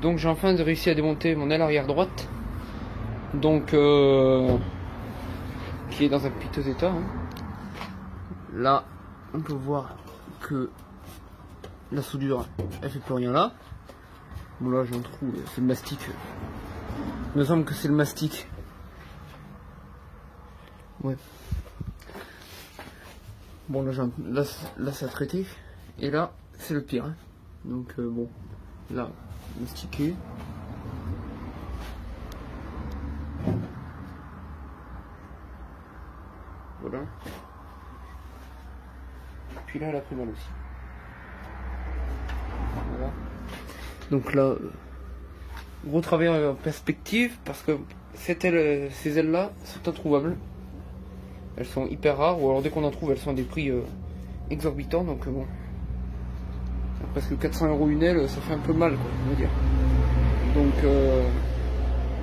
Donc j'ai enfin réussi à démonter mon aile arrière droite. Donc qui est dans un piteux état. Hein. Là, on peut voir que la soudure, elle fait plus rien là. Bon là j'ai un trou, c'est le mastic. Il me semble que c'est le mastic. Ouais. Bon là, là ça a traité. Et là c'est le pire. Hein. Donc bon, là, mastiqué. Voilà. Puis là elle a pris mal aussi. Voilà. Donc là, gros travail en perspective parce que ces ailes là sont introuvables. Elles sont hyper rares, ou alors dès qu'on en trouve elles sont à des prix exorbitants, donc bon. Presque 400 € une aile, ça fait un peu mal quoi, on va dire.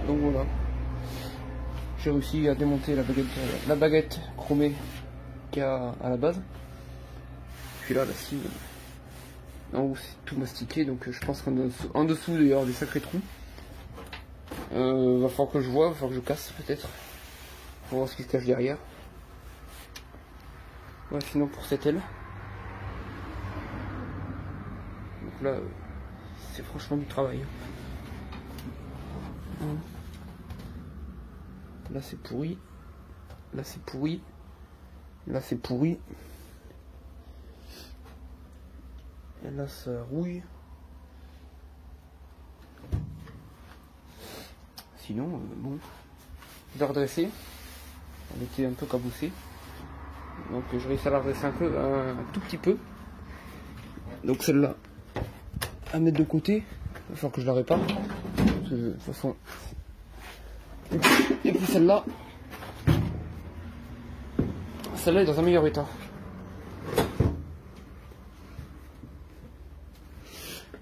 Donc voilà. J'ai réussi à démonter la baguette chromée qu'il y a à la base. Puis là, la scie, en haut c'est tout mastiqué, donc je pense qu'en dessous il y aura des sacrés trous. Va falloir que je vois, va falloir que je casse peut-être. Pour voir ce qui se cache derrière. Ouais, sinon pour cette aile. Donc là, c'est franchement du travail. Là c'est pourri. Là c'est pourri. Là c'est pourri. Et là ça rouille. Sinon, bon, je l'ai redressée. Elle était un peu cabossée. Donc je réussis à la redresser un tout petit peu. Donc celle-là, à mettre de côté. Il va falloir que je la répare. Parce que, de toute façon. Et puis celle-là. Celle-là est dans un meilleur état.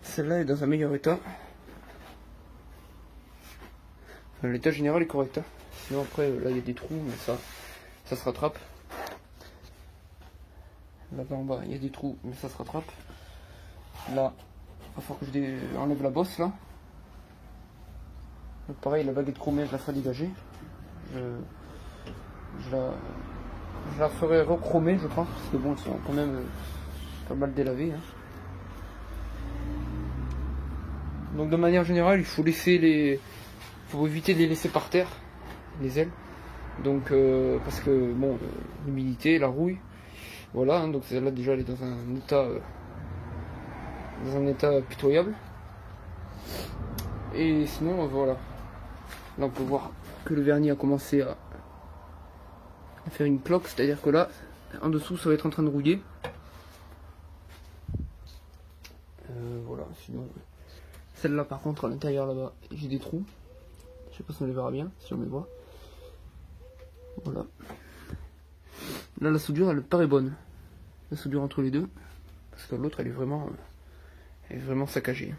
Celle-là est dans un meilleur état. Enfin, l'état général est correct. Hein. Sinon après, là il y a des trous, mais ça se rattrape. Là-bas en bas, il y a des trous, mais ça se rattrape. Là, il va falloir que je enlève la bosse là. Donc, pareil, la baguette chromée, je la ferai dégager. Je la ferai rechromer, je pense, parce que bon, elles sont quand même pas mal délavées. Hein. Donc de manière générale, il faut faut éviter de les laisser par terre, les ailes. Donc parce que bon, l'humidité, la rouille, voilà. Hein, donc celle-là déjà elle est dans un état pitoyable. Et sinon voilà. Là on peut voir que le vernis a commencé à faire une cloque, c'est-à-dire que là, en dessous ça va être en train de rouiller. Voilà, sinon. Celle-là par contre à l'intérieur là-bas, j'ai des trous. Je sais pas si on les verra bien, si on les voit. Voilà. Là la soudure elle paraît bonne. La soudure entre les deux. Parce que l'autre elle est vraiment saccagée. De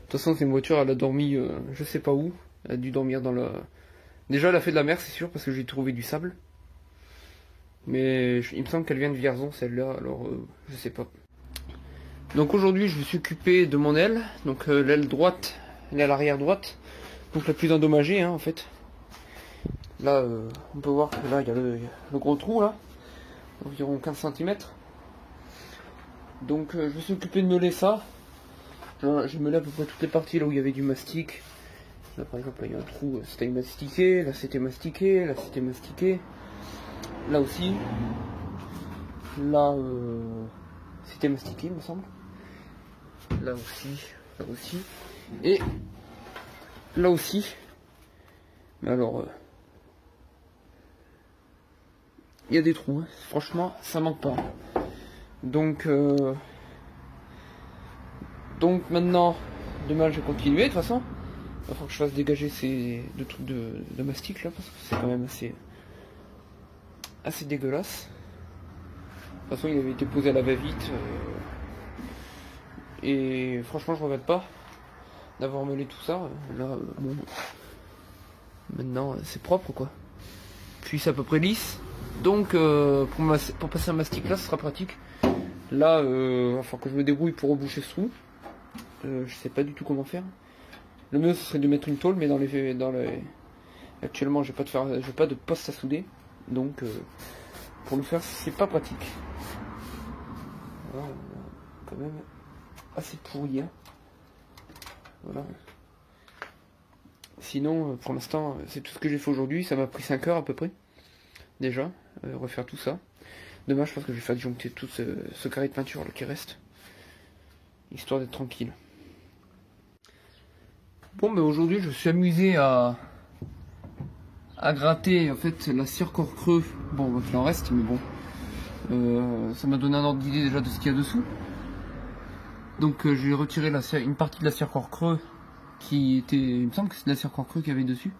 toute façon c'est une voiture, elle a dormi je sais pas où. Elle a dû dormir dans la... Déjà elle a fait de la mer c'est sûr parce que j'ai trouvé du sable. Mais il me semble qu'elle vient de Vierzon celle-là, alors je sais pas. Donc aujourd'hui je me suis occupé de mon aile. Donc l'aile droite, l'aile arrière droite. Donc la plus endommagée hein, en fait. Là on peut voir que là il y a le gros trou là. Environ 15 cm. Donc je me suis occupé de meuler ça. J'ai meulé à peu près toutes les parties là où il y avait du mastic. Là par exemple là, il y a un trou, c'était mastiqué, là c'était mastiqué, là c'était mastiqué. Là aussi. Là c'était mastiqué il me semble. Là aussi. Et là aussi. Mais alors il y a des trous, hein. Franchement ça manque pas. Donc maintenant, demain je vais continuer de toute façon. Il va falloir que je fasse dégager ces deux trucs de mastic là parce que c'est quand même assez dégueulasse. De toute façon il avait été posé à la va-vite et franchement je regrette pas d'avoir meulé tout ça. Là bon, maintenant c'est propre quoi. Puis c'est à peu près lisse. Donc pour passer un mastic là ce sera pratique. Là il va falloir que je me débrouille pour reboucher ce trou. Je sais pas du tout comment faire. Le mieux ce serait de mettre une tôle, mais actuellement j'ai pas de poste à souder, donc pour le faire c'est pas pratique. Voilà, quand même assez pourri, hein. Voilà. Sinon, pour l'instant, c'est tout ce que j'ai fait aujourd'hui. Ça m'a pris 5 heures à peu près, déjà, refaire tout ça. Demain, je pense que je vais faire disjoncter tout ce carré de peinture là, qui reste, histoire d'être tranquille. Bon, mais aujourd'hui, je suis amusé à gratter en fait la cire corps creux. Bon, il en reste, mais bon, ça m'a donné un ordre d'idée déjà de ce qu'il y a dessous. Donc, je vais retirer une partie de la cire corps creux qui était, il me semble que c'est de la cire corps creux qu'il y avait dessus,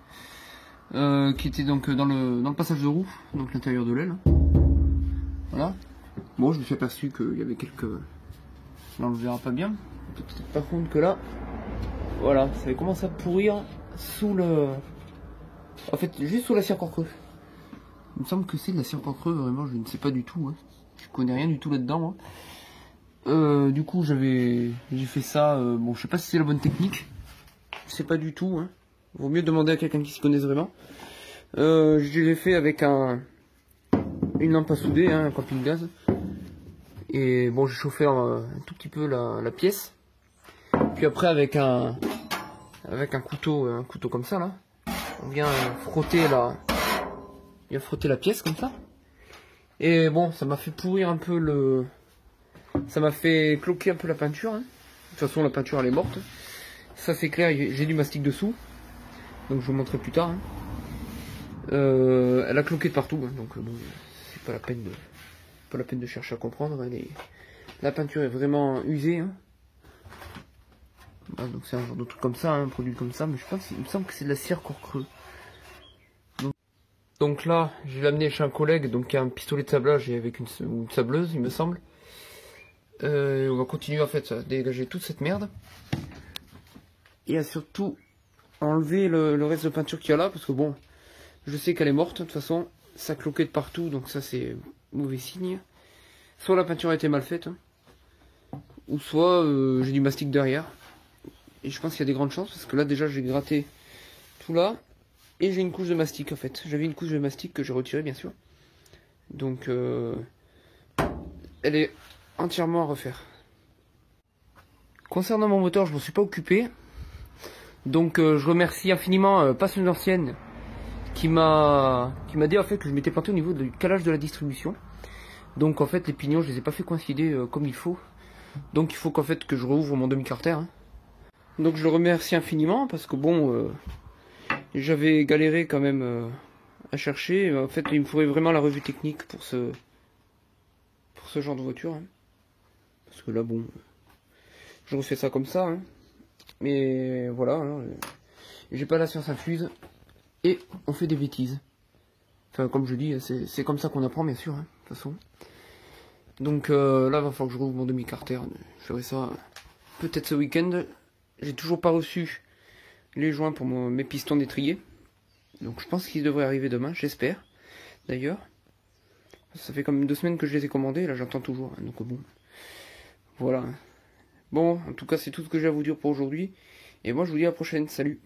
qui était donc dans le passage de roue, donc l'intérieur de l'aile. Voilà. Bon, je me suis aperçu qu'il y avait quelques... Là, on le verra pas bien. Peut-être par contre que là, voilà, ça commence à pourrir sous le... En fait, juste sous la cire corps creux. Il me semble que c'est de la cire corps creux, vraiment, je ne sais pas du tout. Hein. Je connais rien du tout là-dedans, moi. Du coup, j'ai fait ça. Bon, je sais pas si c'est la bonne technique. Je sais pas du tout. Hein. Vaut mieux demander à quelqu'un qui s'y connaisse vraiment. Je l'ai fait avec une lampe à souder, hein, un camping gaz. Et bon, j'ai chauffé un tout petit peu la pièce. Puis après, avec un couteau comme ça là, on vient frotter la pièce comme ça. Et bon, ça m'a fait pourrir un peu ça m'a fait cloquer un peu la peinture. Hein. De toute façon, la peinture elle est morte. Ça c'est clair, j'ai du mastic dessous. Donc je vous montrerai plus tard. Hein. Elle a cloqué de partout, hein, donc bon, c'est pas la peine de chercher à comprendre. La peinture est vraiment usée. Hein. Voilà, donc c'est un genre de truc comme ça, hein, un produit comme ça, mais je pense, il me semble que c'est de la cire corps creux. Donc là, je vais l'amener chez un collègue, donc qui a un pistolet de sablage et avec une sableuse, il me semble. On va continuer en fait à dégager toute cette merde. Et à surtout enlever le reste de peinture qu'il y a là, parce que bon, je sais qu'elle est morte, de toute façon, ça cloquait de partout, donc ça c'est mauvais signe. Soit la peinture a été mal faite, hein, ou soit j'ai du mastic derrière. Et je pense qu'il y a des grandes chances, parce que là déjà j'ai gratté tout là, et j'ai une couche de mastic en fait. J'avais une couche de mastic que j'ai retirée bien sûr. Donc elle est entièrement à refaire. Concernant mon moteur, je m'en suis pas occupé. Donc je remercie infiniment Passion Ancienne qui m'a dit en fait que je m'étais planté au niveau du calage de la distribution. Donc en fait les pignons je les ai pas fait coïncider comme il faut. Donc il faut qu'en fait que je rouvre mon demi-carter. Hein. Donc je le remercie infiniment parce que bon j'avais galéré quand même à chercher. En fait il me faudrait vraiment la revue technique pour ce genre de voiture. Hein. Parce que là bon je refais ça comme ça. Hein. Mais voilà, hein, j'ai pas la science infuse et on fait des bêtises. Enfin, comme je dis, c'est comme ça qu'on apprend, bien sûr, hein, de toute façon. Donc là, il va falloir que je rouvre mon demi-carter. Je ferai ça peut-être ce week-end. J'ai toujours pas reçu les joints pour mes pistons d'étrier. Donc je pense qu'ils devraient arriver demain, j'espère. D'ailleurs, ça fait quand même 2 semaines que je les ai commandés, là j'attends toujours. Hein, donc bon, voilà. Bon, en tout cas, c'est tout ce que j'ai à vous dire pour aujourd'hui. Et moi, je vous dis à la prochaine. Salut!